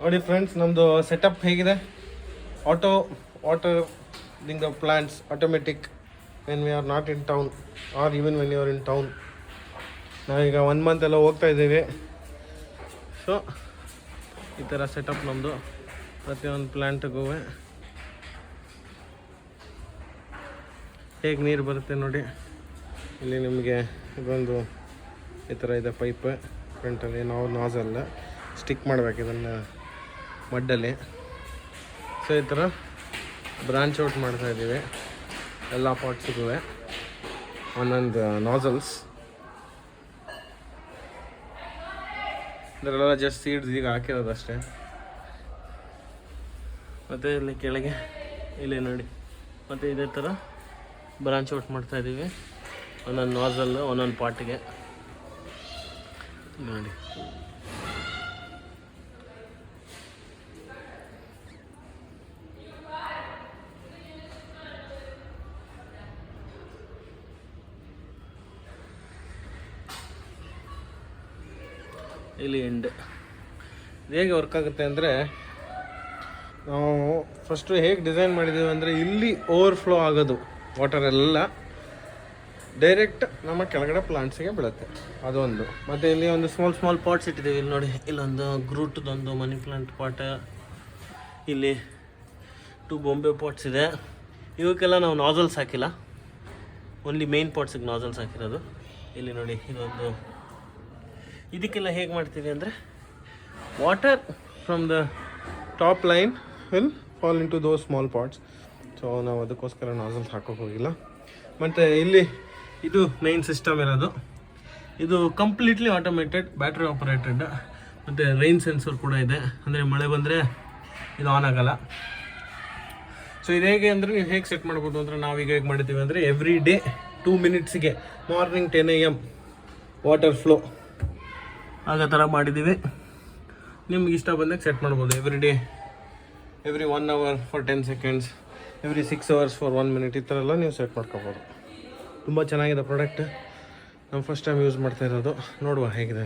ನೋಡಿ ಫ್ರೆಂಡ್ಸ್, ನಮ್ಮದು ಸೆಟಪ್ ಹೇಗಿದೆ. Auto watering the plants automatic when we are not in town or even when you are in town. ನಾವೀಗ 1 month ಎಲ್ಲ ಹೋಗ್ತಾ ಇದ್ದೀವಿ. ಸೊ ಈ ಥರ ಸೆಟಪ್ ನಮ್ಮದು. ಪ್ರತಿಯೊಂದು ಪ್ಲ್ಯಾಂಟ್ಗೂ ಹೇಗೆ ನೀರು ಬರುತ್ತೆ ನೋಡಿ. ಇಲ್ಲಿ ನಿಮಗೆ ಇದೊಂದು ಈ ಥರ ಇದೆ ಪೈಪ್ ಫ್ರಂಟಲ್ಲಿ. ನಾವು ನಾಸಲ್ಲ ಸ್ಟಿಕ್ ಮಾಡಬೇಕು ಇದನ್ನು ಮಡ್ಡಲ್ಲಿ. ಸೊ ಈ ಥರ ಬ್ರಾಂಚ್ ಔಟ್ ಮಾಡ್ತಾಯಿದ್ದೀವಿ ಎಲ್ಲ ಪಾಟ್ಸಿಗೂ ಒಂದೊಂದು ನಾಸಲ್ಸ್. ಇದರೆಲ್ಲ ಜಸ್ಟ್ ಸೀಡ್ಸ್ ಈಗ ಹಾಕಿರೋದು ಅಷ್ಟೇ. ಮತ್ತು ಇಲ್ಲಿ ಕೆಳಗೆ ಇಲ್ಲಿ ನೋಡಿ, ಮತ್ತು ಇದೇ ಥರ ಬ್ರಾಂಚ್ ಔಟ್ ಮಾಡ್ತಾಯಿದ್ದೀವಿ ಒಂದೊಂದು ನಾಸಲ್ ಒಂದೊಂದು ಪಾಟಿಗೆ ನೋಡಿ. ಇಲ್ಲಿ ಎಂಡ್ ಹೇಗೆ ವರ್ಕ್ ಆಗುತ್ತೆ ಅಂದರೆ, ನಾವು ಫಸ್ಟು ಹೇಗೆ ಡಿಸೈನ್ ಮಾಡಿದ್ದೀವಿ ಅಂದರೆ, ಇಲ್ಲಿ ಓವರ್ಫ್ಲೋ ಆಗೋದು ವಾಟರ್ ಎಲ್ಲ ಡೈರೆಕ್ಟ್ ನಮ್ಮ ಕೆಳಗಡೆ ಪ್ಲಾಂಟ್ಸಿಗೆ ಬೀಳುತ್ತೆ, ಅದೊಂದು. ಮತ್ತು ಇಲ್ಲಿ ಒಂದು ಸ್ಮಾಲ್ ಪಾಟ್ಸ್ ಇಟ್ಟಿದ್ದೀವಿ. ಇಲ್ಲಿ ನೋಡಿ, ಇಲ್ಲೊಂದು ಗ್ರೂಟ್ದೊಂದು ಮನಿ ಪ್ಲಾಂಟ್ ಪಾಟ್, ಇಲ್ಲಿ 2 ಬೊಂಬೆ ಪಾಟ್ಸ್ ಇದೆ. ಇವಕ್ಕೆಲ್ಲ ನಾವು ನಾಸಲ್ಸ್ ಹಾಕಿಲ್ಲ, ಓನ್ಲಿ ಮೇನ್ ಪಾಟ್ಸಿಗೆ ನಾಸಲ್ಸ್ ಹಾಕಿರೋದು. ಇಲ್ಲಿ ನೋಡಿ, ಇದೊಂದು. ಇದಕ್ಕೆಲ್ಲ ಹೇಗೆ ಮಾಡ್ತೀವಿ ಅಂದರೆ, water from the top line will fall in to those small pots. So ನಾವು ಅದಕ್ಕೋಸ್ಕರ ನಾಸಲ್ಸ್ ಹಾಕೋಕೆ ಹೋಗಿಲ್ಲ. ಮತ್ತು ಇಲ್ಲಿ ಇದು ಮೇನ್ ಸಿಸ್ಟಮ್ ಇರೋದು. ಇದು ಕಂಪ್ಲೀಟ್ಲಿ ಆಟೋಮೇಟೆಡ್, ಬ್ಯಾಟ್ರಿ ಆಪರೇಟೆಡ್. ಮತ್ತು ರೈನ್ ಸೆನ್ಸರ್ ಕೂಡ ಇದೆ, ಅಂದರೆ ಮಳೆ ಬಂದರೆ ಇದು ಆನ್ ಆಗೋಲ್ಲ. ಸೊ ಇದು ಹೇಗೆ ಅಂದರೆ, ನೀವು ಹೇಗೆ ಸೆಟ್ ಮಾಡ್ಬೋದು ಅಂದರೆ, ನಾವೀಗ ಹೇಗೆ ಮಾಡಿದ್ದೀವಿ ಅಂದರೆ, ಎವ್ರಿ ಡೇ 2 minutesಗೆ ಮಾರ್ನಿಂಗ್ 10 AM ವಾಟರ್ ಫ್ಲೋ ಆಗೋ ಥರ ಮಾಡಿದ್ದೀವಿ. ನಿಮ್ಗೆ ಇಷ್ಟ ಬಂದಾಗ ಸೆಟ್ ಮಾಡ್ಬೋದು. Every 1 hour for 10 seconds, every 6 hours for 1 minute, ಈ ಥರ ಎಲ್ಲ ನೀವು ಸೆಟ್ ಮಾಡ್ಕೋಬೋದು. ತುಂಬ ಚೆನ್ನಾಗಿದೆ ಪ್ರಾಡಕ್ಟ್. ನಾವು ಫಸ್ಟ್ ಟೈಮ್ ಯೂಸ್ ಮಾಡ್ತಾ ಇರೋದು. ನೋಡುವ ಹೇಗಿದೆ.